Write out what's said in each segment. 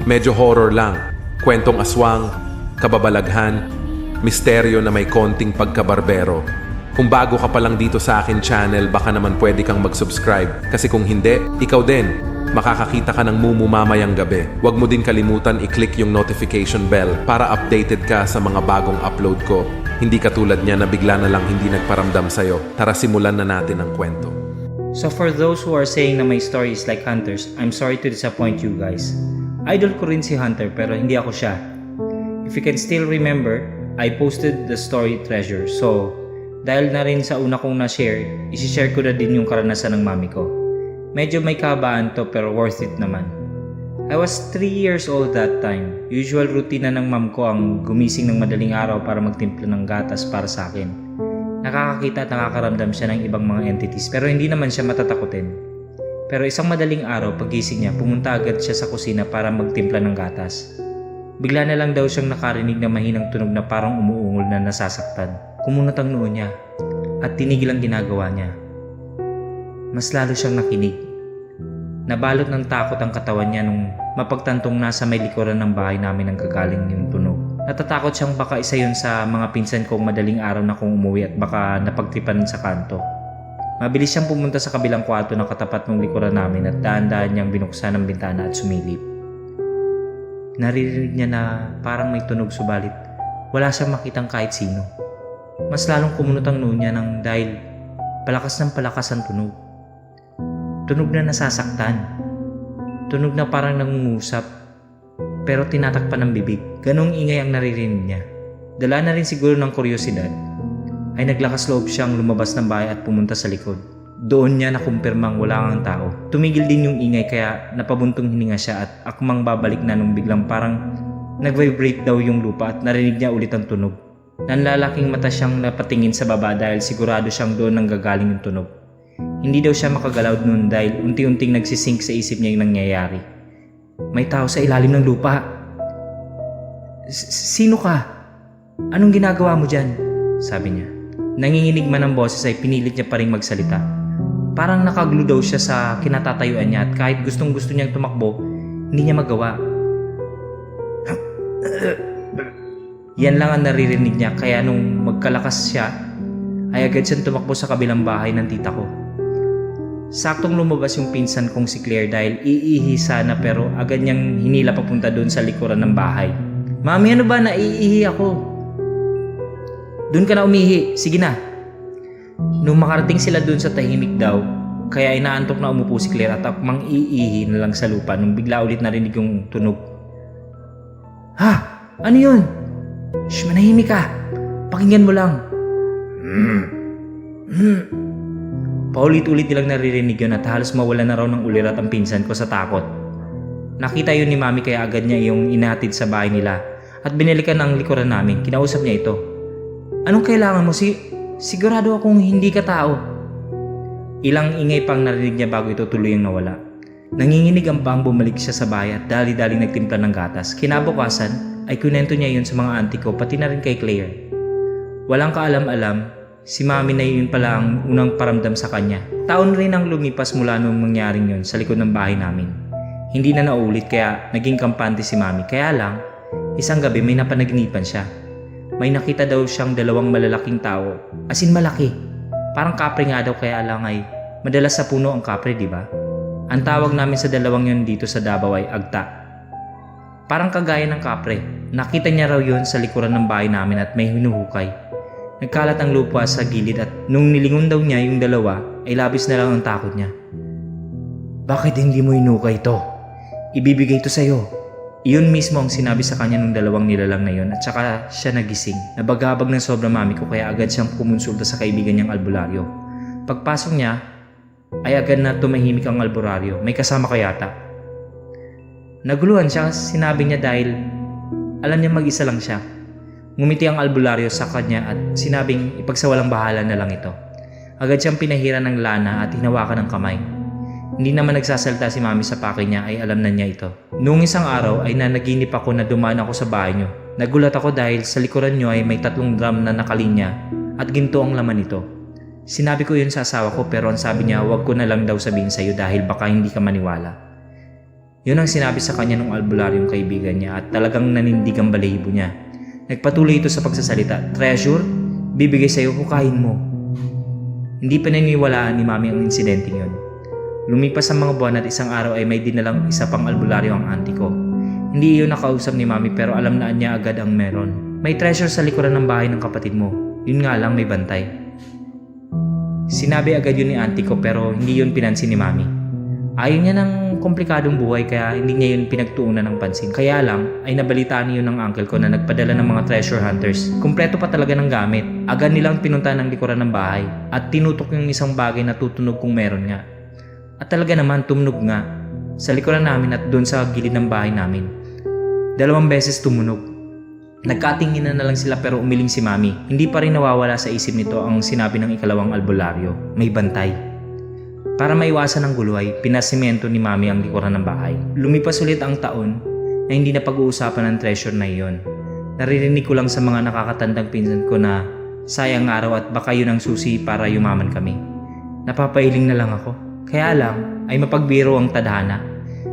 Medyo horror lang. Kwentong aswang, kababalaghan, misteryo na may konting pagkabarbero. Kung bago ka pa lang dito sa akin channel, baka naman pwede kang mag-subscribe. Kasi kung hindi, ikaw din, makakakita ka ng Mumu mamayang gabi. Huwag mo din kalimutan i-click yung notification bell para updated ka sa mga bagong upload ko. Hindi katulad niya na bigla na lang hindi nagparamdam sa'yo. Tara simulan na natin ang kwento. So for those who are saying na my story is like Hunter's, I'm sorry to disappoint you guys. Idol ko rin si Hunter pero hindi ako siya. If you can still remember, I posted the story Treasure. So dahil na rin sa una kong na-share, isi-share ko na din yung karanasan ng mami ko. Medyo may kabaan to pero worth it naman. I was 3 years old that time. Usual routine na ng mom ko ang gumising ng madaling araw para magtimpla ng gatas para sa akin. Nakakakita at nakakaramdam siya ng ibang mga entities pero hindi naman siya matatakutin. Pero isang madaling araw pagising niya, pumunta agad siya sa kusina para magtimpla ng gatas. Bigla na lang daw siyang nakarinig na mahinang tunog na parang umuungol na nasasaktan. Kumunot ang noo niya at tinigil ang ginagawa niya. Mas lalo siyang nakinig. Nabalot ng takot ang katawan niya nung mapagtantong nasa may likuran ng bahay namin ang gagaling yung tunog. Natatakot siyang baka isa yun sa mga pinsan kong madaling araw na kong umuwi at baka napagtripan sa kanto. Mabilis siyang pumunta sa kabilang kwarto na katapat ng likuran namin at daan-daan niyang binuksan ang bintana at sumilip. Naririnig niya na parang may tunog subalit wala siyang makitang kahit sino. Mas lalong kumunot ang noo niya nang dahil palakas ng palakas ang tunog. Tunog na nasasaktan. Tunog na parang nangungusap pero tinatakpan ng bibig. Ganong ingay ang naririnig niya. Dala na rin siguro ng kuryosidad ay naglakas loob siyang lumabas ng bahay at pumunta sa likod. Doon niya nakumpirmang wala ang tao. Tumigil din yung ingay kaya napabuntong hininga siya at akmang babalik na nung biglang parang nag-vibrate daw yung lupa at narinig niya ulit ang tunog. Nanlalaking mata siyang napatingin sa baba dahil sigurado siyang doon nanggagaling yung tunog. Hindi daw siya makagalaw noon dahil unti-unting nagsisink sa isip niya yung nangyayari. May tao sa ilalim ng lupa. Sino ka? Anong ginagawa mo dyan? Sabi niya. Nanginginig man ang boses ay pinilit niya pa rin magsalita. Parang nakaglulo daw siya sa kinatatayuan niya at kahit gustong-gusto niyang tumakbo, hindi niya magawa. Yan lang ang naririnig niya kaya nung magkalakas siya, ay agad siyang tumakbo sa kabilang bahay ng tita ko. Saktong lumabas yung pinsan kong si Claire dahil iihi sana pero agad niyang hinila papunta doon sa likuran ng bahay. Mami, ano ba? Naiihi ako. Doon ka na umihi. Sige na. Nung makarating sila doon sa tahimik daw, kaya inaantok na umupo si Claire at akmang iihi na lang sa lupa nung bigla ulit narinig yung tunog. Ha? Ano yun? Shh, manahimik ka. Pakinggan mo lang. Paulit-ulit nilang naririnig yun at halos mawala na raw ng ulirat ang pinsan ko sa takot. Nakita yun ni mami kaya agad niya yung inahatid sa bahay nila at binalikan ang likuran namin. Kinausap niya ito. Anong kailangan mo? Sigurado akong hindi ka tao. Ilang ingay pang narinig niya bago ito tuluyang nawala. Nanginginig ang pang bumalik siya sa bahay at dali-daling nagtimpla ng gatas. Kinabukasan ay kunento niya yun sa mga auntie ko pati na rin kay Claire. Walang kaalam-alam, si mami na yun pala ang unang paramdam sa kanya. Taon rin ang lumipas mula nung mangyaring yun sa likod ng bahay namin. Hindi na naulit kaya naging kampante si mami. Kaya lang, isang gabi may napanaginipan siya. May nakita daw siyang dalawang malalaking tao. As in malaki. Parang kapre nga daw kaya lang ay madalas sa puno ang kapre, di ba? Ang tawag namin sa dalawang yun dito sa Davao ay agta. Parang kagaya ng kapre. Nakita niya raw yun sa likuran ng bahay namin at may hinuhukay. Nagkalat ang lupa sa gilid at nung nilingon daw niya yung dalawa ay labis na lang ang takot niya. Bakit hindi mo hinukay ito? Ibibigay ito sa'yo. Iyon mismo ang sinabi sa kanya ng dalawang nilalang na yun at saka siya nagising. Nabagabag ng sobra mami ko kaya agad siyang kumonsulta sa kaibigan niyang albularyo. Pagpasok niya ay agad na tumahimik ang albularyo. May kasama ka yata. Naguluhan siya sinabi niya dahil alam niya mag-isa lang siya. Ngumiti ang albularyo sa kanya at sinabing ipagsawalang bahala na lang ito. Agad siyang pinahiran ng lana at hinawakan ng kamay. Hindi naman nagsasalita si mami sa pake niya ay alam na niya ito. Noong isang araw ay nanaginip ako na dumaan ako sa bahay niyo. Nagulat ako dahil sa likuran niyo ay may 3 drum na nakalinya at ginto ang laman nito. Sinabi ko yun sa asawa ko pero ang sabi niya huwag ko na lang daw sabihin sa'yo dahil baka hindi ka maniwala. Yun ang sinabi sa kanya ng albularyong kaibigan niya at talagang nanindig ang balahibo niya. Nagpatuloy ito sa pagsasalita, "Treasure, bibigay sa'yo, kukain mo." Hindi pa naniniwalaan ni Mami ang insidenteng yun. Lumipas ang mga buwan at isang araw ay may dinalang isa pang albularyo ang auntie ko. Hindi iyon nakausap ni Mami pero alam na niya agad ang meron. "May treasure sa likuran ng bahay ng kapatid mo. Yun nga lang, may bantay." Sinabi agad yun ni auntie ko pero hindi yun pinansin ni Mami. Ayaw niya ng komplikadong buhay kaya hindi niya yun pinagtuunan ng pansin. Kaya lang ay nabalitaan niyo ng uncle ko na nagpadala ng mga treasure hunters. Kumpleto pa talaga ng gamit. Agad nilang pinunta ng likuran ng bahay at tinutok yung isang bagay na tutunog kung meron nga. At talaga naman tumunog nga sa likuran namin at doon sa gilid ng bahay namin. 2 beses tumunog. Nagkatinginan na lang sila pero umiling si Mami. Hindi pa rin nawawala sa isip nito ang sinabi ng ikalawang albularyo, may bantay. Para maiwasan ang gulo ay pinasimento ni Mami ang likuran ng bahay. Lumipas ulit ang taon na hindi na pag-uusapan ng treasure na iyon. Naririnig ko lang sa mga nakakatandang pinsan ko na sayang araw at baka yun ang susi para yumaman kami. Napapailing na lang ako. Kaya lang ay mapagbiro ang tadhana.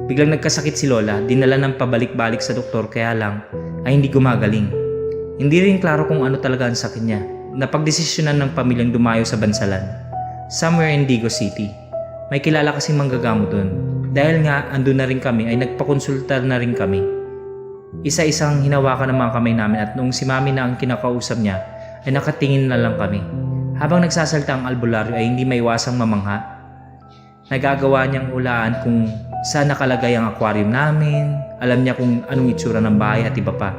Biglang nagkasakit si Lola, dinala ng pabalik-balik sa doktor kaya lang ay hindi gumagaling. Hindi rin klaro kung ano talaga ang sakit niya. Napagdesisyonan ng pamilyang dumayo sa Bansalan, somewhere in Digo City. May kilala kasing manggagamo doon. Dahil nga andun na rin kami ay nagpakonsulta na rin kami. Isa-isang hinawakan ng mga kamay namin at noong si Mami na ang kinakausap niya ay nakatingin na lang kami. Habang nagsasalta ang albularyo ay hindi maiwasang mamangha. Nagagawa niyang hulaan kung saan nakalagay ang aquarium namin, alam niya kung anong itsura ng bahay at iba pa.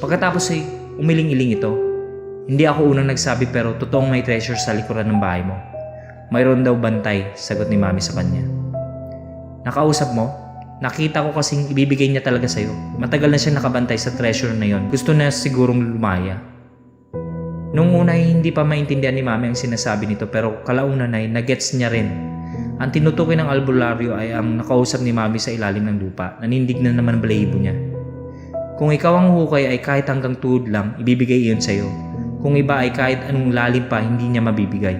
Pagkatapos ay umiling-iling ito. "Hindi ako unang nagsabi pero totoong may treasure sa likuran ng bahay mo." "Mayroon daw bantay," sagot ni Mami sa kanya. "Nakausap mo? Nakita ko kasing ibibigay niya talaga sa'yo. Matagal na siya nakabantay sa treasure na yon. Gusto na sigurong lumaya." Nung una ay hindi pa maintindihan ni Mami ang sinasabi nito pero kalaunan ay nagets niya rin. Ang tinutukoy ng albularyo ay ang nakausap ni Mami sa ilalim ng lupa. Nanindig na naman balahibo niya. "Kung ikaw ang hukay ay kahit hanggang tuhod lang, ibibigay iyon sa'yo. Kung iba ay kahit anong lalim pa, hindi niya mabibigay.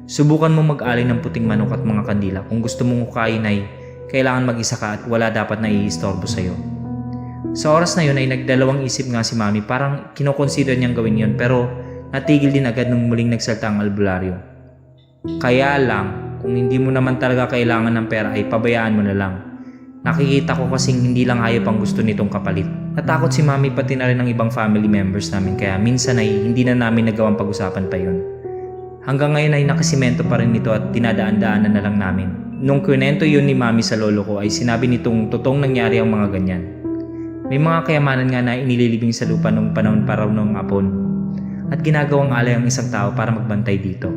Subukan mo mag-alay ng puting manok at mga kandila. Kung gusto mong hukayin ay kailangan mag-isa ka at wala dapat na iistorbo sa'yo." Sa oras na yun ay nagdalawang isip nga si Mami. Parang kinoconsider niyang gawin yun pero natigil din agad nung muling nagsalta ang albularyo. "Kaya lang, kung hindi mo naman talaga kailangan ng pera ay pabayaan mo na lang. Nakikita ko kasing hindi lang hayop ang gusto nitong kapalit." Natakot si Mami pati na rin ng ibang family members namin kaya minsan ay hindi na namin nagawang pag-usapan pa yun. Hanggang ngayon ay nakasimento pa rin ito at dinadaan-daanan na lang namin. Nung kwento yun ni Mami sa lolo ko ay sinabi nitong totoong nangyari ang mga ganyan. May mga kayamanan nga na inililibing sa lupa nung panahon pa raw ng Apon at ginagawang alay ang isang tao para magbantay dito.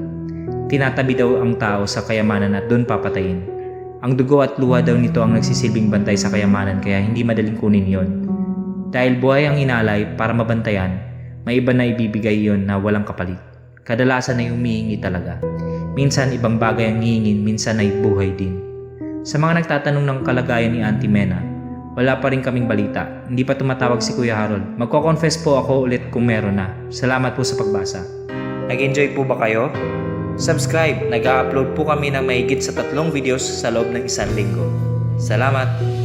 Tinatabi daw ang tao sa kayamanan at doon papatayin. Ang dugo at luha daw nito ang nagsisilbing bantay sa kayamanan kaya hindi madaling kunin yon. Dahil buhay ang inalay para mabantayan, may iba na ibibigay yon na walang kapalit. Kadalasan ay humihingi talaga. Minsan ibang bagay ang hihingin, minsan ay buhay din. Sa mga nagtatanong ng kalagayan ni Auntie Mena, wala pa rin kaming balita. Hindi pa tumatawag si Kuya Harold. Magko-confess po ako ulit kung meron na. Salamat po sa pagbasa. Nag-enjoy po ba kayo? Subscribe, nag-upload po kami ng mahigit sa 3 videos sa loob ng 1 linggo. Salamat!